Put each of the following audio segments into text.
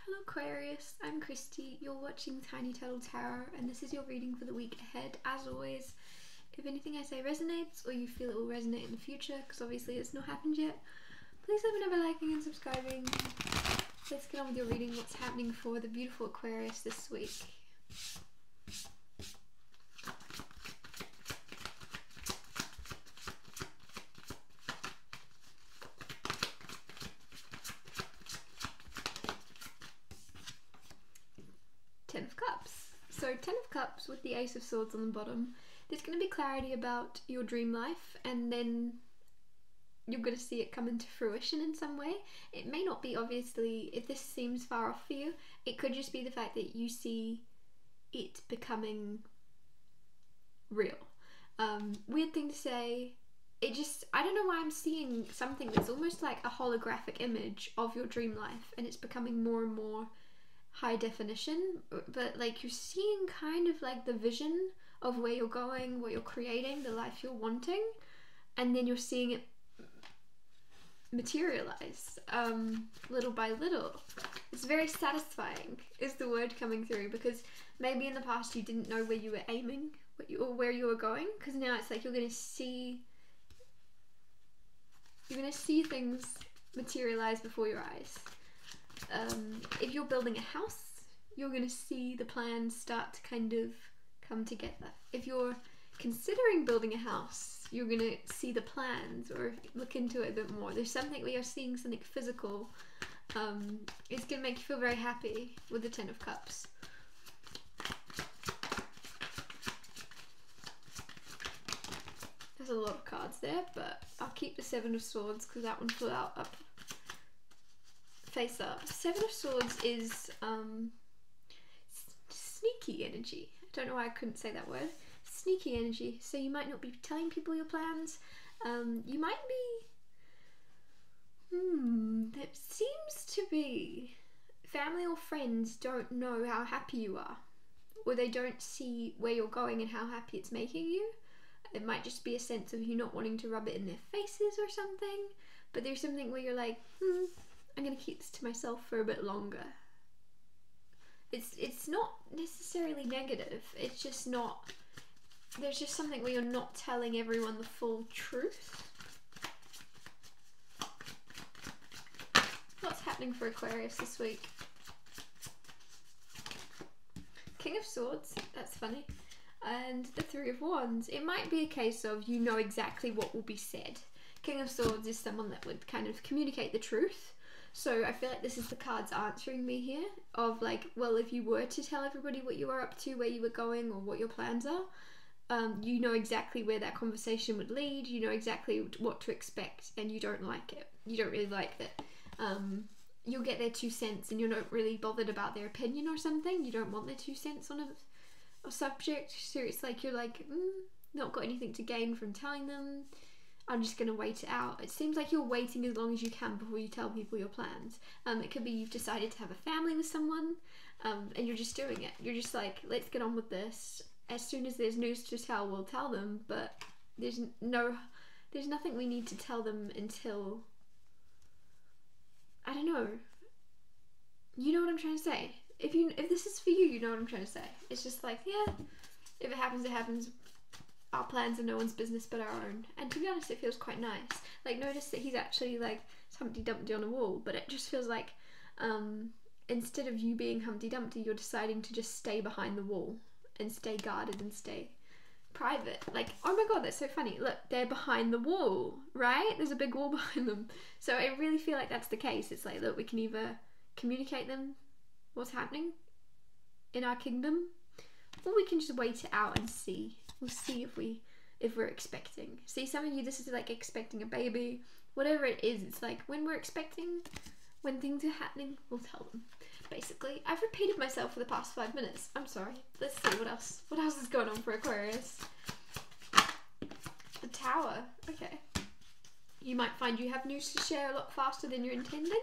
Hello Aquarius, I'm Christy, you're watching Tiny Turtle Tarot and this is your reading for the week ahead. As always, if anything I say resonates or you feel it will resonate in the future, because obviously it's not happened yet, please let me know by liking and subscribing. Let's get on with your reading, what's happening for the beautiful Aquarius this week. Ten of Cups. So Ten of Cups with the Ace of Swords on the bottom. There's going to be clarity about your dream life, and then you're going to see it come into fruition in some way. It may not be, obviously, if this seems far off for you, it could just be the fact that you see it becoming real. Weird thing to say. I don't know why I'm seeing something that's almost like a holographic image of your dream life, and it's becoming more and more high definition, but like you're seeing kind of like the vision of where you're going, what you're creating, the life you're wanting, and then you're seeing it materialize little by little. It's very satisfying is the word coming through, because maybe in the past you didn't know where you were aiming, or where you were going, because now it's like you're going to see things materialize before your eyes. If you're building a house, you're going to see the plans start to kind of come together. If you're considering building a house, you're going to see the plans or look into it a bit more. There's something where you're seeing something physical. It's going to make you feel very happy with the Ten of Cups. There's a lot of cards there, but I'll keep the Seven of Swords because that one flew out up. Face up. Seven of Swords is sneaky energy. I don't know why I couldn't say that word. Sneaky energy. So you might not be telling people your plans. You might be... There seems to be family or friends don't know how happy you are, or they don't see where you're going and how happy it's making you. It might just be a sense of you not wanting to rub it in their faces or something, but there's something where you're like, I'm going to keep this to myself for a bit longer. It's not necessarily negative, it's just not, there's just something where you're not telling everyone the full truth. What's happening for Aquarius this week? King of Swords, that's funny, and the Three of Wands. It might be a case of you know exactly what will be said. King of Swords is someone that would kind of communicate the truth. So I feel like this is the cards answering me here, of like, well, if you were to tell everybody what you were up to, where you were going, or what your plans are, you know exactly where that conversation would lead, you know exactly what to expect, and you don't like it. You don't really like that. You'll get their 2 cents and you're not really bothered about their opinion or something. You don't want their 2 cents on a subject. So it's like you're like, not got anything to gain from telling them. I'm just going to wait it out. It seems like you're waiting as long as you can before you tell people your plans. It could be you've decided to have a family with someone, and you're just doing it. You're just like, let's get on with this. As soon as there's news to tell, we'll tell them, but there's nothing we need to tell them until, I don't know. You know what I'm trying to say. If this is for you, you know what I'm trying to say. It's just like, yeah, if it happens, it happens. Our plans are no one's business but our own. And to be honest, it feels quite nice. Like, notice that he's actually like Humpty Dumpty on a wall, but it just feels like instead of you being Humpty Dumpty, you're deciding to just stay behind the wall and stay guarded and stay private. Like, oh my god, that's so funny. Look, they're behind the wall, right? There's a big wall behind them. So I really feel like that's the case. It's like, look, we can either communicate them what's happening in our kingdom, or we can just wait it out and see. We'll see if we're expecting. See, some of you, this is like expecting a baby. Whatever it is, it's like when we're expecting, when things are happening, we'll tell them. Basically, I've repeated myself for the past 5 minutes. I'm sorry. Let's see what else. What else is going on for Aquarius? The Tower. Okay. You might find you have news to share a lot faster than you're intending.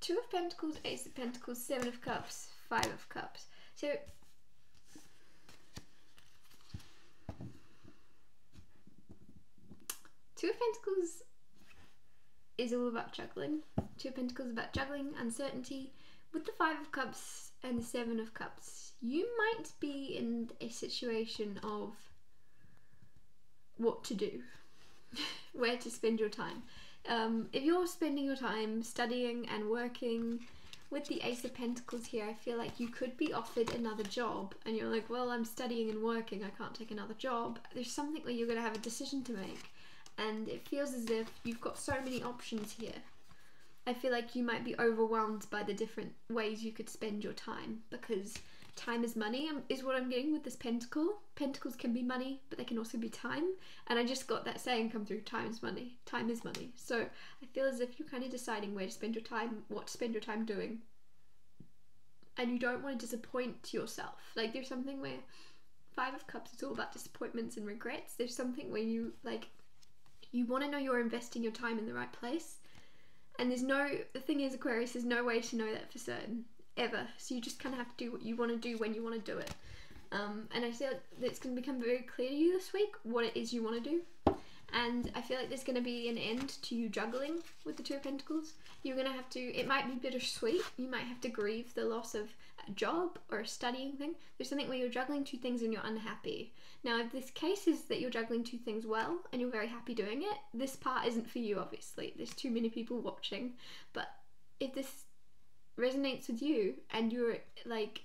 Two of Pentacles, Ace of Pentacles, Seven of Cups, Five of Cups. So Two of Pentacles is all about juggling. Two of Pentacles is about juggling, uncertainty. With the Five of Cups and the Seven of Cups, you might be in a situation of what to do, where to spend your time. If you're spending your time studying and working, with the Ace of Pentacles here, I feel like you could be offered another job and you're like, well, I'm studying and working, I can't take another job. There's something where you're going to have a decision to make, and it feels as if you've got so many options here. I feel like you might be overwhelmed by the different ways you could spend your time, because time is money is what I'm getting with this pentacle. Pentacles can be money, but they can also be time, and I just got that saying come through, time is money, time is money. So I feel as if you're kind of deciding where to spend your time, what to spend your time doing, and you don't want to disappoint yourself. Like, there's something where Five of Cups is all about disappointments and regrets. There's something where you want to know you're investing your time in the right place, and the thing is, Aquarius, there's no way to know that for certain ever, so you just kind of have to do what you want to do when you want to do it. And I feel like it's going to become very clear to you this week what it is you want to do, and I feel like there's going to be an end to you juggling with the Two of Pentacles. You're going to have to, it might be bittersweet, you might have to grieve the loss of a job or a studying thing. There's something where you're juggling two things and you're unhappy. Now, if this case is that you're juggling two things well and you're very happy doing it, this part isn't for you, obviously. There's too many people watching. But if this resonates with you and you're like,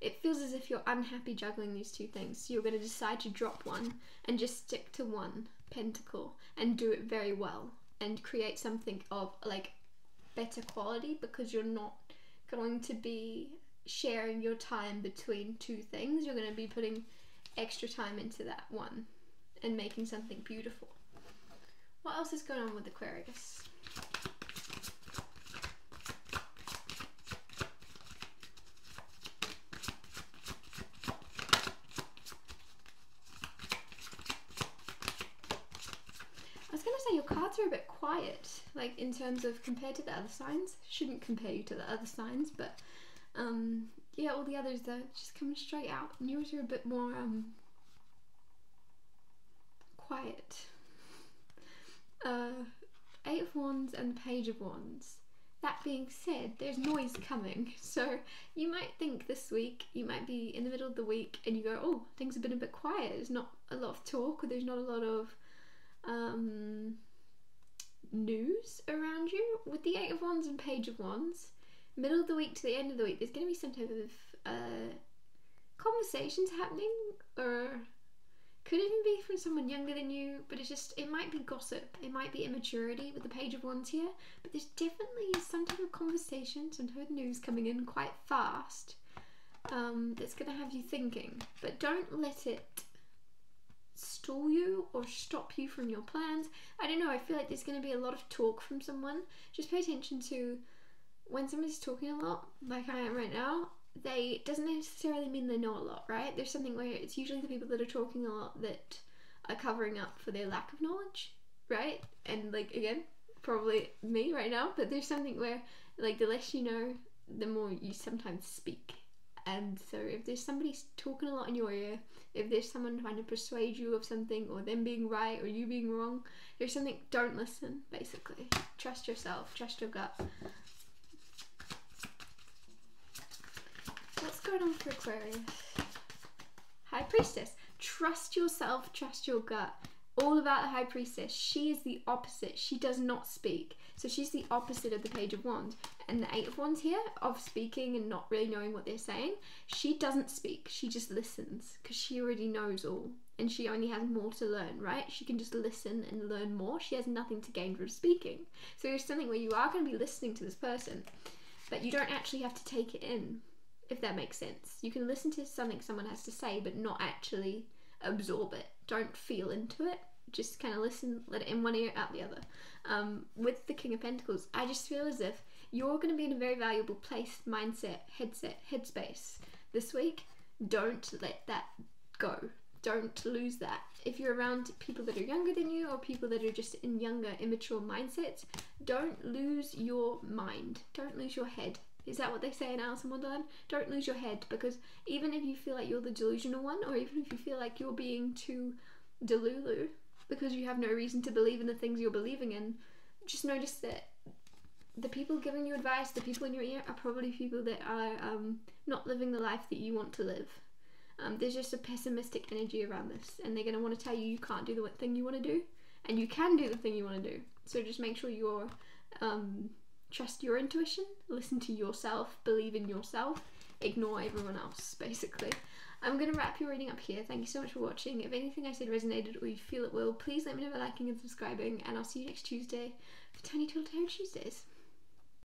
it feels as if you're unhappy juggling these two things, so you're going to decide to drop one and just stick to one pentacle and do it very well and create something of like better quality, because you're not going to be sharing your time between two things. You're going to be putting extra time into that one and making something beautiful. What else is going on with Aquarius? I was going to say your cards are a bit quiet, like in terms of compared to the other signs. Shouldn't compare you to the other signs, but yeah, all the others are just coming straight out, and yours are a bit more quiet. Eight of Wands and the Page of Wands. That being said, there's noise coming, so you might think this week, you might be in the middle of the week and you go, oh, things have been a bit quiet, there's not a lot of talk, or there's not a lot of news around you. With the Eight of Wands and Page of Wands, middle of the week to the end of the week, there's going to be some type of conversations happening, or could even be from someone younger than you, but it might be gossip, it might be immaturity with the Page of Wands here, but there's definitely some type of conversation, some type of news coming in quite fast, that's going to have you thinking, but don't let it stall you or stop you from your plans. I don't know, I feel like there's going to be a lot of talk from someone. Just pay attention to when somebody's talking a lot, like I am right now. They doesn't necessarily mean they know a lot, right? There's something where it's usually the people that are talking a lot that are covering up for their lack of knowledge, right? And like, again, probably me right now, but there's something where like the less you know, the more you sometimes speak. And so if there's somebody talking a lot in your ear, if there's someone trying to persuade you of something, or them being right or you being wrong, there's something, don't listen, basically. Trust yourself, trust your gut. What's going on for Aquarius? High Priestess. Trust yourself, trust your gut. All about the High Priestess. She is the opposite. She does not speak. So she's the opposite of the Page of Wands. And the Eight of Wands here, of speaking and not really knowing what they're saying, she doesn't speak. She just listens, because she already knows all. And she only has more to learn, right? She can just listen and learn more. She has nothing to gain from speaking. So there's something where you are going to be listening to this person, but you don't actually have to take it in, if that makes sense. You can listen to something someone has to say, but not actually absorb it. Don't feel into it. Just kind of listen, let it in one ear, out the other. With the King of Pentacles, I just feel as if you're going to be in a very valuable place, mindset, headspace this week. Don't let that go. Don't lose that. If you're around people that are younger than you, or people that are just in younger, immature mindsets, don't lose your mind. Don't lose your head. Is that what they say in Alice in Wonderland? Don't lose your head, because even if you feel like you're the delusional one, or even if you feel like you're being too delulu, because you have no reason to believe in the things you're believing in. Just notice that the people giving you advice, the people in your ear, are probably people that are not living the life that you want to live. There's just a pessimistic energy around this, and they're going to want to tell you you can't do the thing you want to do, and you can do the thing you want to do. So just make sure you're trust your intuition, listen to yourself, believe in yourself, ignore everyone else, basically. I'm going to wrap your reading up here. Thank you so much for watching. If anything I said resonated or you feel it will, please let me know by liking and subscribing, and I'll see you next Tuesday for Tiny Little Tarot Tuesdays.